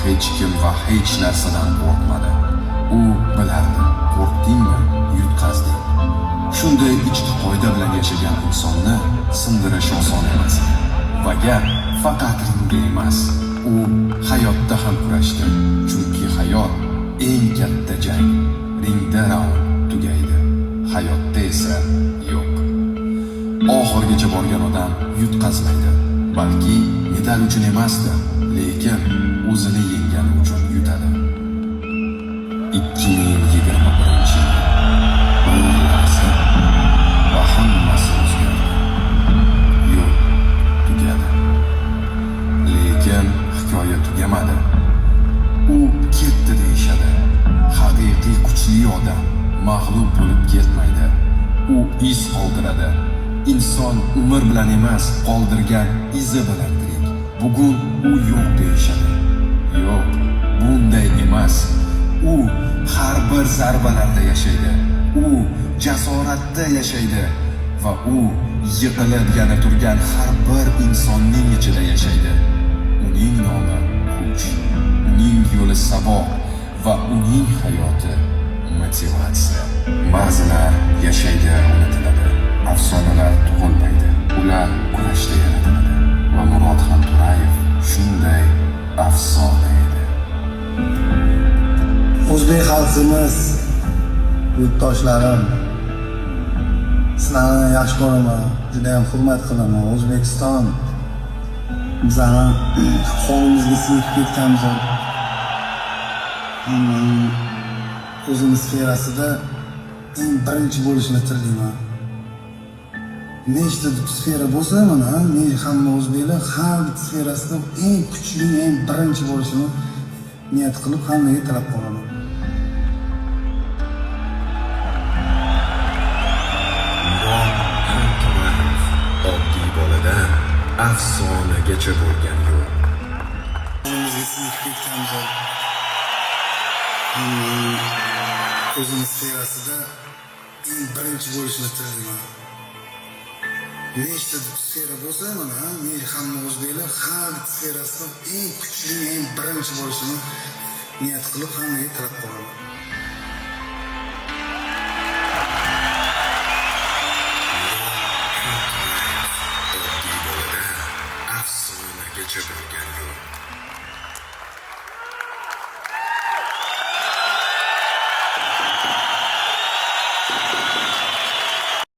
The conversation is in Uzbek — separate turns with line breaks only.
hech kim va hech narsadan qo'rqmadi. U bilardi, qo'rqdingmi, yutqazding. Shunday ichki qoida bilan yashagan insonni sindirish oson emas. Va gap faqat ringda emas, u hayotda ham kurashdi. Chunki hayot eng katta jang. Ringda raund tugaydi, hayotda esa yo'q. Oxirigacha borgan odam yutqazmaydi, balki medal uchun emasdi, lekin o'zini yengani uchun yutadi. 2021-yil bir lahza va hammasi o'zgardi. Yo'l tugadi. Lekin hikoya tugamadi. U ketdi deyishadi. Haqiqiy kuchli odam mag'lub bo'lib ketmaydi. U iz qoldiradi. Inson umr bilan emas, qoldirgan izi bilan tirik. Bugun u yo'q deyishadi. Yo'q, bunday emas. U har bir zarbalarda yashaydi. U jasoratda yashaydi va u yiqilib yana turgan har bir insonning ichida yashaydi. Uning nomi kuch, uning yo'li saboq va uning hayoti motivatsiya. Ba'zilar yashaydi, unutiladi. Afsonalar tug'ilmaydi, ular kurashda yaratiladi. Va Murodxon To'rayev shunday afsona edi.
O'zbek xalqimiz, yurtdoshlarim, sizlarni yaxshi ko'raman, juda ham hurmat qilaman. O'zbekiston bizani qo'limizga singib ketgan o'zimiz sferasida eng birinchi bo'lishini tilayman. Nechta sfera bo'lsa, mana hamma o'zbeklar har bir sferasida eng kuchli, eng birinchi bo'lishini niyat qilib hammaga tilab qolaman.
Murodxon To'rayev oddiy boladan afsonagacha bo'lgan yo'l.
O'zimiz sferasida eng birinchi bo'lishini tilayman. Nechta sfera bo'lsa, mana hamma o'zbeklar har bir sferasida eng kuchli, eng birinchi bo'lishini niyat qilib hammaga tilab qolaman.